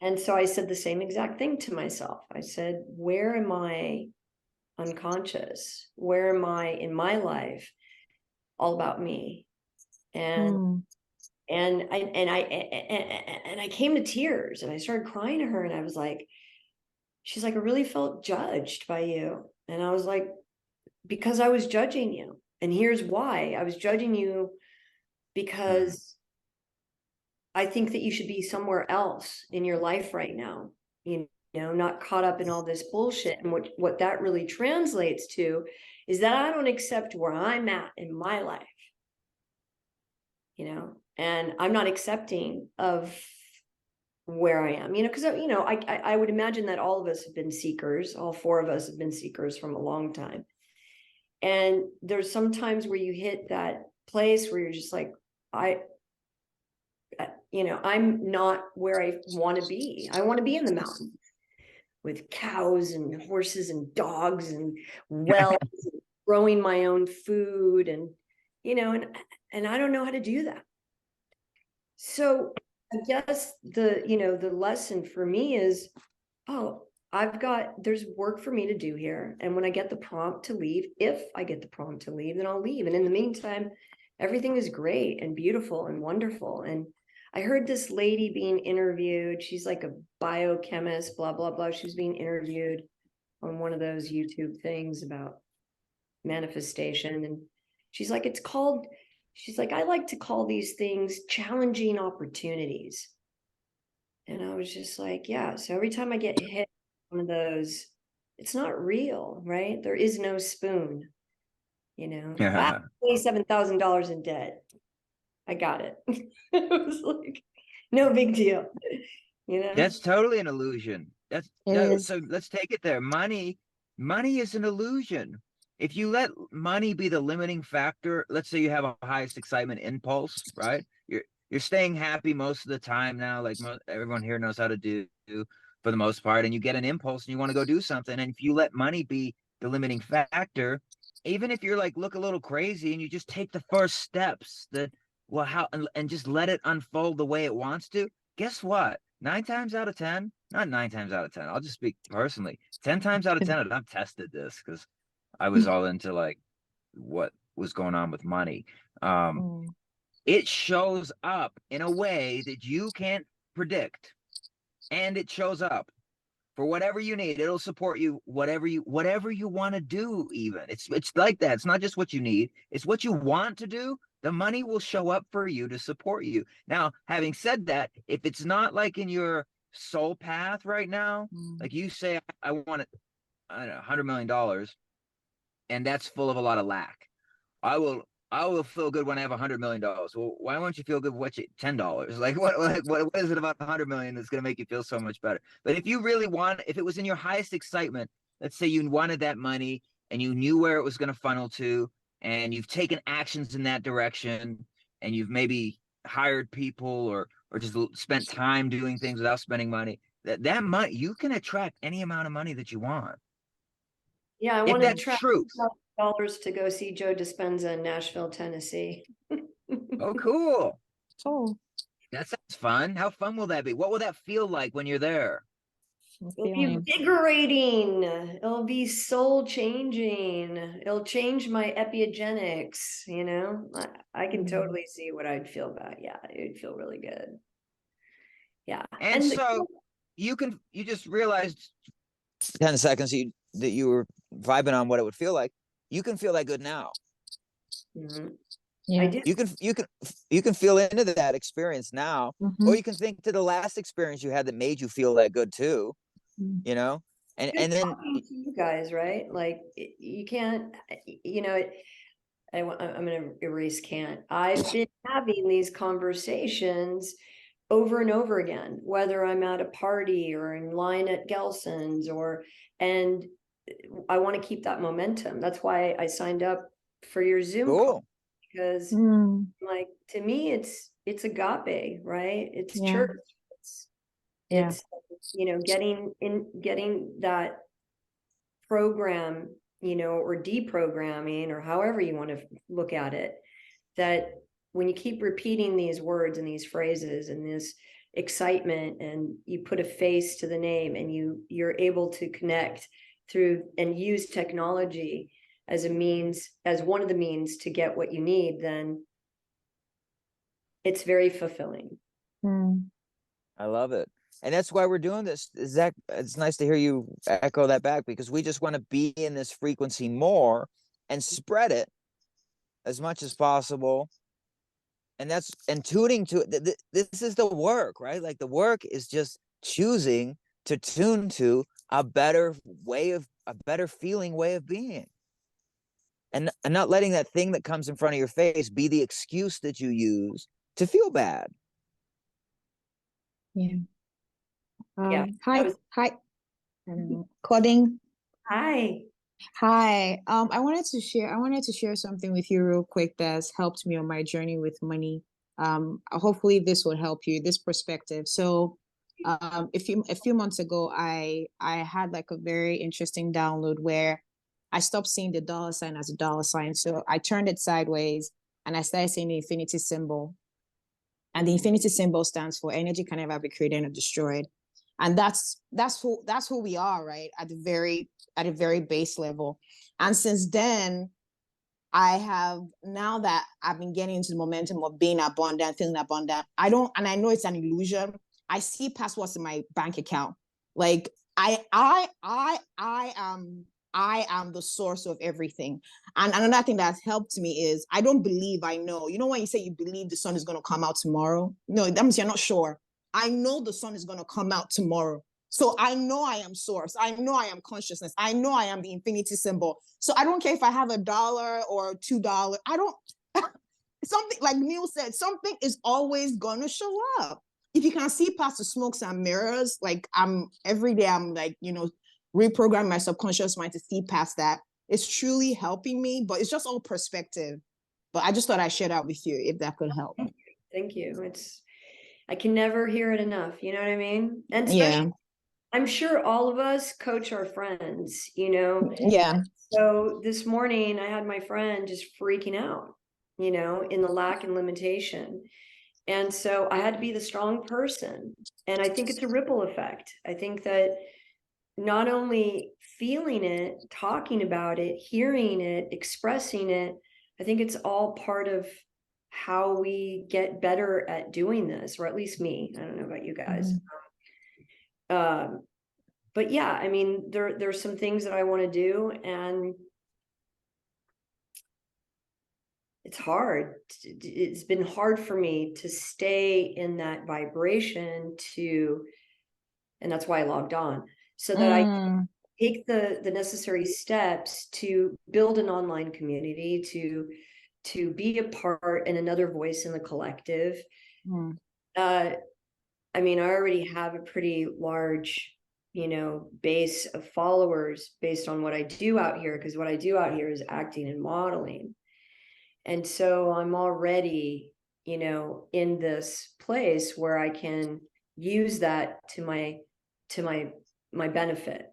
And so I said the same exact thing to myself. I said, where am I unconscious? Where am I in my life all about me? And I came to tears and I started crying to her and I was like, she's like, I really felt judged by you. And I was like, because I was judging you. And here's why. I was judging you because I think that you should be somewhere else in your life right now, not caught up in all this bullshit. And what that really translates to is that I don't accept where I'm at in my life, and I'm not accepting of where I am, because, I would imagine that all of us have been seekers. All four of us have been seekers from a long time. And there's some times where you hit that place where you're just like, I'm not where I want to be. I want to be in the mountains with cows and horses and dogs and wells, and growing my own food and I don't know how to do that. So I guess the lesson for me is, oh, there's work for me to do here. And when I get the prompt to leave, if I get the prompt to leave, then I'll leave. And in the meantime, everything is great and beautiful and wonderful. And I heard this lady being interviewed. She's like a biochemist, blah, blah, blah. She was being interviewed on one of those YouTube things about manifestation. And she's like, I like to call these things challenging opportunities. And I was just like, yeah. So every time I get hit one of those, it's not real, right? There is no spoon, $27,000 in debt. I got it. It was like no big deal, That's totally an illusion. So let's take it there. Money is an illusion. If you let money be the limiting factor, let's say you have a highest excitement impulse, right? You're staying happy most of the time now, like everyone here knows how to do for the most part, and you get an impulse and you want to go do something. And if you let money be the limiting factor, even if you're like look a little crazy and you just take the first steps and just let it unfold the way it wants to, guess what? 9 times out of 10, not 9 times out of 10, I'll just speak personally. 10 times out of 10, and I've tested this because I was all into like what was going on with money. It shows up in a way that you can't predict, and it shows up for whatever you need. It'll support you, whatever you want to do. Even it's like that. It's not just what you need; it's what you want to do. The money will show up for you to support you. Now, having said that, if it's not like in your soul path right now, like you say, I want $100 million, and that's full of a lot of lack. I will feel good when I have $100 million. Well, why won't you feel good with $10? Like what is it about $100 million that's going to make you feel so much better? But if you really if it was in your highest excitement, let's say you wanted that money and you knew where it was going to funnel to, and you've taken actions in that direction, and you've maybe hired people or just spent time doing things without spending money, that money, you can attract any amount of money that you want. Yeah, I If want to that's attract truth. dollars to go see Joe Dispenza in Nashville, Tennessee. Oh, cool. Oh, That sounds fun. How fun will that be? What will that feel like when you're there? It'll be invigorating. It'll be soul changing. It'll change my epigenetics. I can totally see what I'd feel about. Yeah, it would feel really good. Yeah, And so you just realized 10 seconds that you were vibing on what it would feel like. You can feel that good now. I do. You can feel into that experience now, or you can think to the last experience you had that made you feel that good too. And then to you guys, right? Like you can't. I'm going to erase can't. I've been having these conversations over and over again, whether I'm at a party or in line at Gelson's and I want to keep that momentum. That's why I signed up for your Zoom call, because like, to me, it's agape, right? It's church. It's getting that program, or deprogramming, or however you want to look at it, that when you keep repeating these words and these phrases and this excitement, and you put a face to the name, and you're able to connect through and use technology as one of the means to get what you need, then it's very fulfilling. I love it. And that's why we're doing this. Zach, it's nice to hear you echo that back, because we just want to be in this frequency more and spread it as much as possible. And tuning to it. This is the work, right? Like the work is just choosing to tune to a better feeling way of being. And not letting that thing that comes in front of your face be the excuse that you use to feel bad. Hi. I don't know. Coding. Hi. I wanted to share something with you real quick that's helped me on my journey with money. Hopefully this will help you, this perspective. So a few months ago, I had like a very interesting download where I stopped seeing the dollar sign as a dollar sign. So I turned it sideways and I started seeing the infinity symbol. And the infinity symbol stands for energy can never be created or destroyed. And that's who we are, right? At a very base level. And since then, I have, now that I've been getting into the momentum of being abundant, feeling abundant, and I know it's an illusion. I see past what's in my bank account. Like I am the source of everything. And another thing that's helped me is I don't believe I know. You know, when you say you believe the sun is going to come out tomorrow, no, that means you're not sure. I know the sun is going to come out tomorrow. So I know I am source. I know I am consciousness. I know I am the infinity symbol. So I don't care if I have $1 or $2. I don't, something like Neil said, something is always going to show up. If you can see past the smokes and mirrors, like every day I'm like, reprogram my subconscious mind to see past that. It's truly helping me, but it's just all perspective. But I just thought I'd share that with you if that could help. Thank you. I can never hear it enough. You know what I mean? And especially, I'm sure all of us coach our friends, Yeah. So this morning I had my friend just freaking out, in the lack and limitation. And so I had to be the strong person. And I think it's a ripple effect. I think that not only feeling it, talking about it, hearing it, expressing it, I think it's all part of how we get better at doing this, or at least me. I don't know about you guys. But yeah, I mean, there's some things that I want to do, and it's hard. It's been hard for me to stay in that vibration and that's why I logged on, so that I take the necessary steps to build an online community, to be a part and another voice in the collective. I mean, I already have a pretty large, base of followers based on what I do out here, because what I do out here is acting and modeling. And so I'm already, in this place where I can use that to my benefit.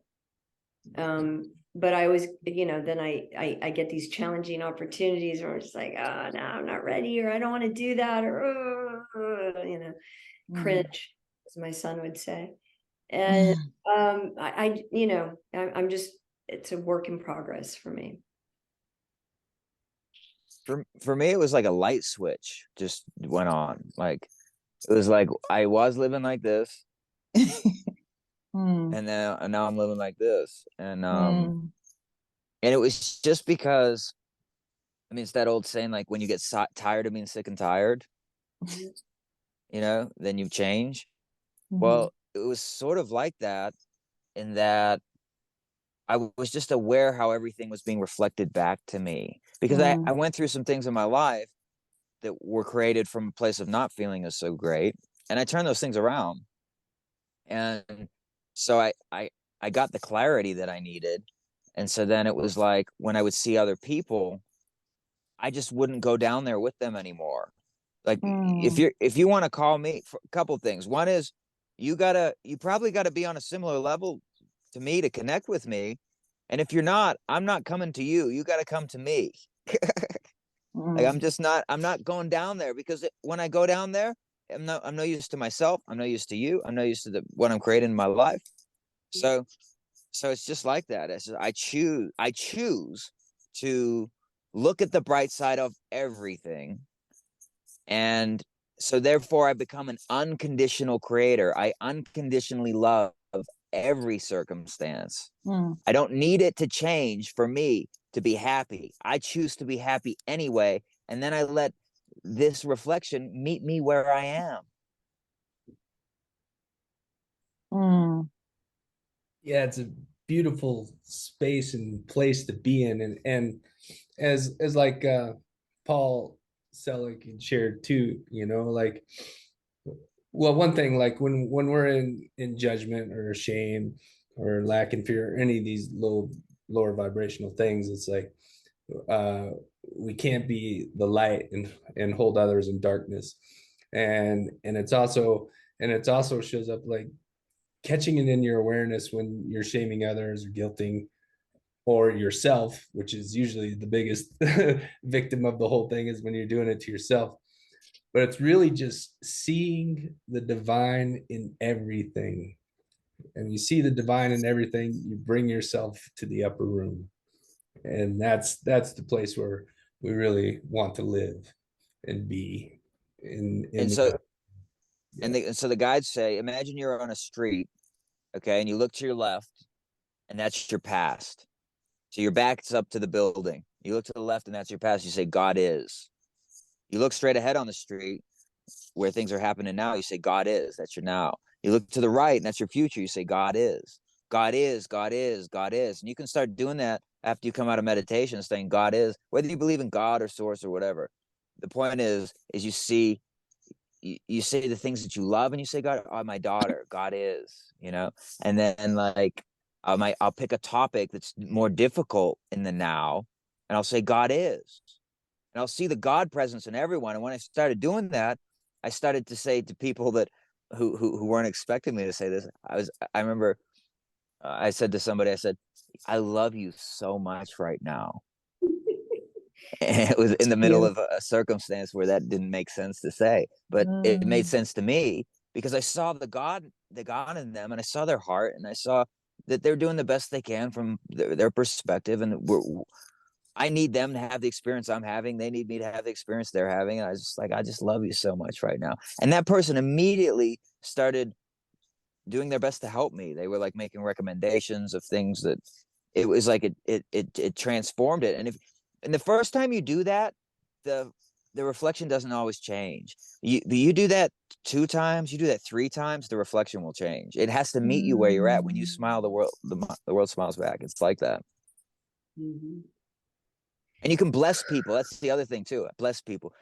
But I always, then I get these challenging opportunities where I'm just like, oh, no, I'm not ready, or I don't want to do that, or, cringe, as my son would say. And I'm just, it's a work in progress for me. For me, it was like a light switch just went on. Like, it was like I was living like this, and now I'm living like this, and it was just because, I mean, it's that old saying, like, when you get tired of being sick and tired, then you change. Well, it was sort of like that, in that I was just aware how everything was being reflected back to me, because I went through some things in my life that were created from a place of not feeling as so great, and I turned those things around. And so I got the clarity that I needed. And so then it was like, when I would see other people, I just wouldn't go down there with them anymore. Like, if you want to call me, for a couple of things. One is, you probably gotta be on a similar level to me to connect with me. And if you're not, I'm not coming to you. You got to come to me. Like, I'm not going down there, because when I go down there, I'm no use to myself. I'm no use to you. I'm no use to what I'm creating in my life. So it's just like that. It's just, I choose to look at the bright side of everything. And so therefore I become an unconditional creator. I unconditionally love every circumstance. I don't need it to change for me to be happy. I choose to be happy anyway. And then I let this reflection meet me where I am. Yeah, it's a beautiful space and place to be in. And as like Paul Selig shared too, like, well, one thing, like when we're in judgment or shame or lack and fear, or any of these lower vibrational things, it's like we can't be the light and hold others in darkness. And it also shows up like catching it in your awareness when you're shaming others or guilting, or yourself, which is usually the biggest victim of the whole thing, is when you're doing it to yourself. But it's really just seeing the divine in everything. and you see the divine in everything, you bring yourself to the upper room. And that's the place where we really want to live and be in And so the, yeah. and so the guides say, imagine you're on a street, okay, and you look to your left, and that's your past. So your back's up to the building. You look to the left, and that's your past. You say, God is. You look straight ahead on the street where things are happening now. You say, God is. That's your now. You look to the right, and that's your future. You say, God is. God is, God is, God is. And you can start doing that after you come out of meditation, saying, God is, whether you believe in God or source or whatever. The point is you see, you say the things that you love, and you say, God, oh, my daughter, God is, and then like I'll pick a topic that's more difficult in the now, and I'll say, God is, and I'll see the God presence in everyone. And when I started doing that, I started to say to people that who weren't expecting me to say this, I remember I said to somebody, I said, I love you so much right now. And it was in the middle You. of a circumstance where that didn't make sense to say, but it made sense to me because I saw the God in them, and I saw their heart, and I saw that they're doing the best they can from their perspective. And I need them to have the experience I'm having. They need me to have the experience they're having. And I was just like, I just love you so much right now. And that person immediately started doing their best to help me. They were like making recommendations of things that it was like it transformed it. And the first time you do that, the reflection doesn't always change. You do that 2 times, you do that 3 times, the reflection will change. It has to meet you where you're at. When you smile, the world smiles back. It's like that. Mhm. And you can bless people. That's the other thing too. Bless people.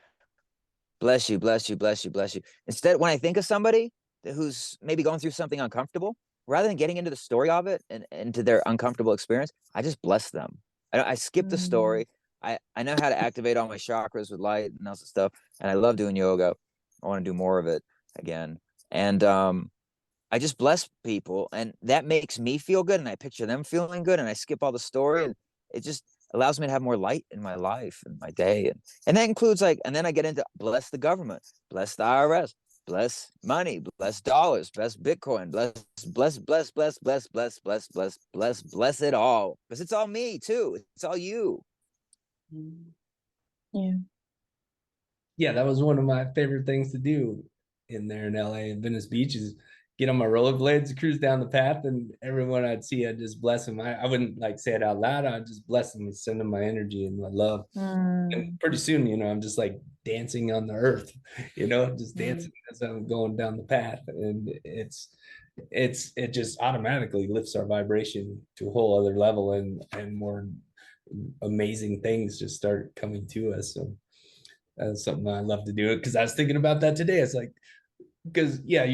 Bless you, bless you, bless you, bless you. Instead, when I think of somebody who's maybe going through something uncomfortable, rather than getting into the story of it and into their uncomfortable experience, I just bless them. I skip the story. I know how to activate all my chakras with light and all that stuff. And I love doing yoga. I want to do more of it again. And I just bless people, and that makes me feel good. And I picture them feeling good, and I skip all the story, and it just allows me to have more light in my life and my day. And that includes like, and then I get into bless the government, bless the IRS, bless money, bless dollars, bless Bitcoin, bless it all. Because it's all me too. It's all you. Mhm. Yeah. Yeah, that was one of my favorite things to do in there in LA and Venice Beach is get on my rollerblades, cruise down the path, and everyone I'd see, I'd just bless them. I wouldn't like say it out loud. I'd just bless them and send them my energy and my love. And pretty soon, I'm just like dancing on the earth, just dancing as I'm going down the path. And it just automatically lifts our vibration to a whole other level, and more amazing things just start coming to us. So that's something I love to do, because I was thinking about that today. It's like, because yeah,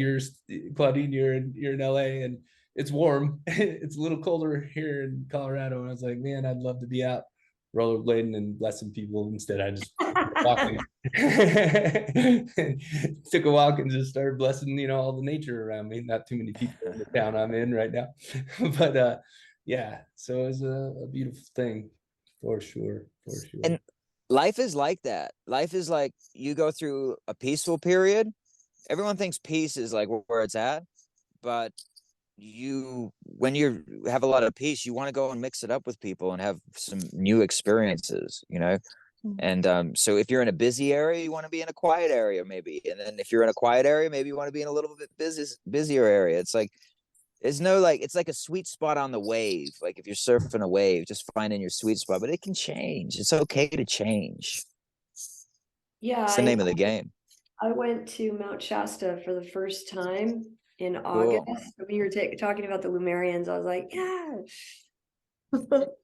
Claudine, you're in LA and it's warm. It's a little colder here in Colorado. And I was like, man, I'd love to be out rollerblading and blessing people. Instead, I just walking. Took a walk and just started blessing, all the nature around me. Not too many people in the town I'm in right now. But yeah, so it was a beautiful thing for sure. For sure. And life is like that. Life is like you go through a peaceful period. Everyone thinks peace is like where it's at, but when you have a lot of peace, you want to go and mix it up with people and have some new experiences. And so if you're in a busy area, you want to be in a quiet area maybe, and then if you're in a quiet area, maybe you want to be in a little bit busier area. It's like there's no like, it's like a sweet spot on the wave. Like if you're surfing a wave, just finding your sweet spot, but it can change. It's okay to change. Yeah, It's the name of the game. I went to Mount Shasta for the first time in Cool. August. When you were talking about the Lumerians, I was like, yeah. Cool.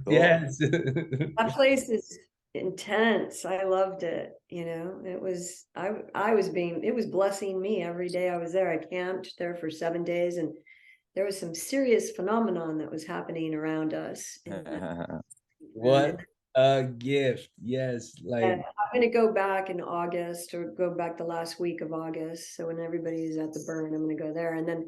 Yes. That place is intense. I loved it. It was it was blessing me every day I was there. I camped there for 7 days, and there was some serious phenomenon that was happening around us. What a gift. Yes. Like, I'm going to go back in August, or go back the last week of August. So when everybody's at the burn, I'm going to go there. And then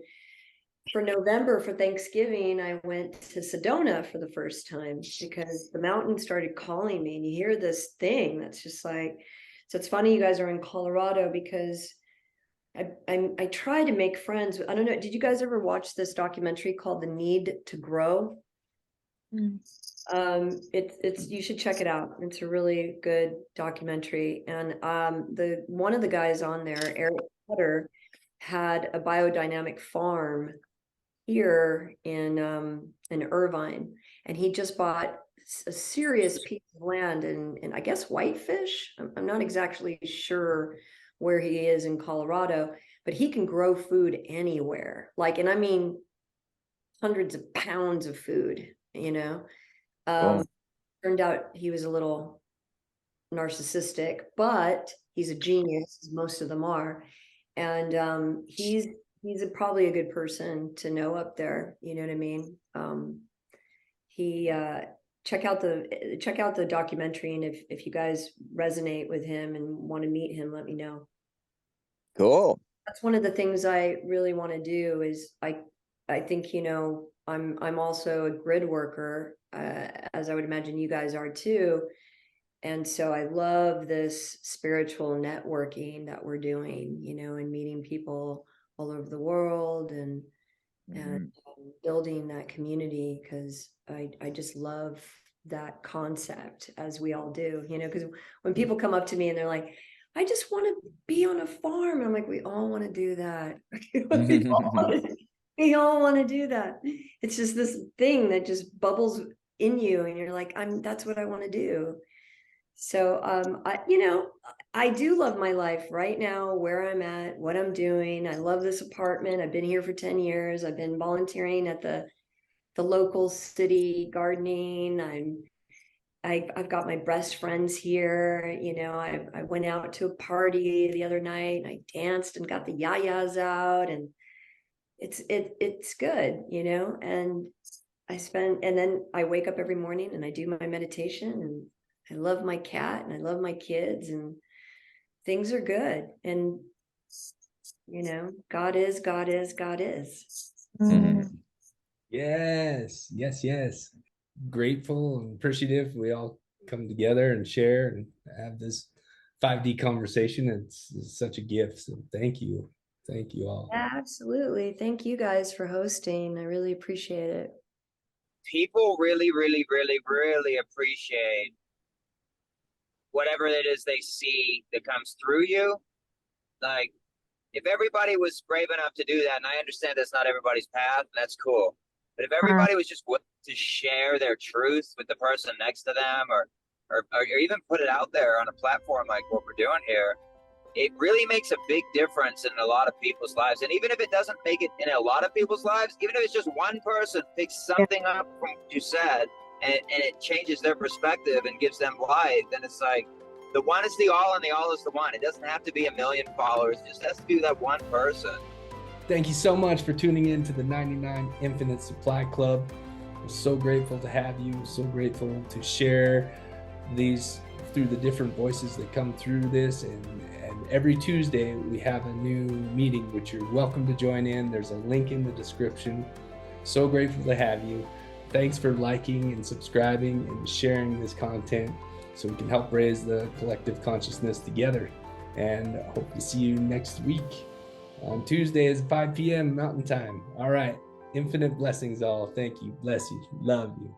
for November, for Thanksgiving, I went to Sedona for the first time, because the mountain started calling me, and you hear this thing that's just like, so it's funny you guys are in Colorado, because I try to make friends. I don't know. Did you guys ever watch this documentary called The Need to Grow? Mm. It's you should check it out. It's a really good documentary. And the one of the guys on there, Eric Cutter, had a biodynamic farm here in Irvine, and he just bought a serious piece of land in I guess Whitefish. I'm not exactly sure where he is in Colorado, but he can grow food anywhere. Like, and I mean hundreds of pounds of food, you know. Boom. Turned out he was a little narcissistic, but he's a genius, as most of them are. And he's probably a good person to know up there. You know what I mean? He check out the documentary, and if you guys resonate with him and want to meet him, let me know. Cool. That's one of the things I really want to do. Is I think, you know, I'm also a grid worker, as I would imagine you guys are too. And so I love this spiritual networking that we're doing, you know, and meeting people all over the world and building that community, because I just love that concept, as we all do, you know, because when people come up to me and they're like, I just want to be on a farm, I'm like, we all want to do that. We all want to do that. It's just this thing that just bubbles in you, and you're like, that's what I want to do. So I do love my life right now, where I'm at, what I'm doing. I love this apartment. I've been here for 10 years. I've been volunteering at the local city gardening. I've got my best friends here. You know, I went out to a party the other night and I danced and got the yayas out, and it's good, you know. And and then I wake up every morning and I do my meditation, and I love my cat and I love my kids, and things are good. And, you know, God is. Yes, yes, yes. Grateful and appreciative. We all come together and share and have this 5D conversation. It's such a gift. So thank you. Thank you all. Absolutely. Thank you guys for hosting. I really appreciate it. People really, really, really, really appreciate whatever it is they see that comes through you. Like, if everybody was brave enough to do that, and I understand that's not everybody's path, that's cool. But if everybody was just willing to share their truth with the person next to them, or even put it out there on a platform like what we're doing here, it really makes a big difference in a lot of people's lives. And even if it doesn't make it in a lot of people's lives, even if it's just one person picks something up from what you said, and it changes their perspective and gives them life, then it's like, the one is the all and the all is the one. It doesn't have to be 1 million followers. It just has to be that one person. Thank you so much for tuning in to the 99 Infinite Supply Club. We're so grateful to have you. So grateful to share these through the different voices that come through this. And every Tuesday we have a new meeting, which you're welcome to join in. There's a link in the description. So grateful to have you. Thanks for liking and subscribing and sharing this content, so we can help raise the collective consciousness together. And I hope to see you next week on Tuesdays at 5 p.m. Mountain Time. All right. Infinite blessings all. Thank you. Bless you. Love you.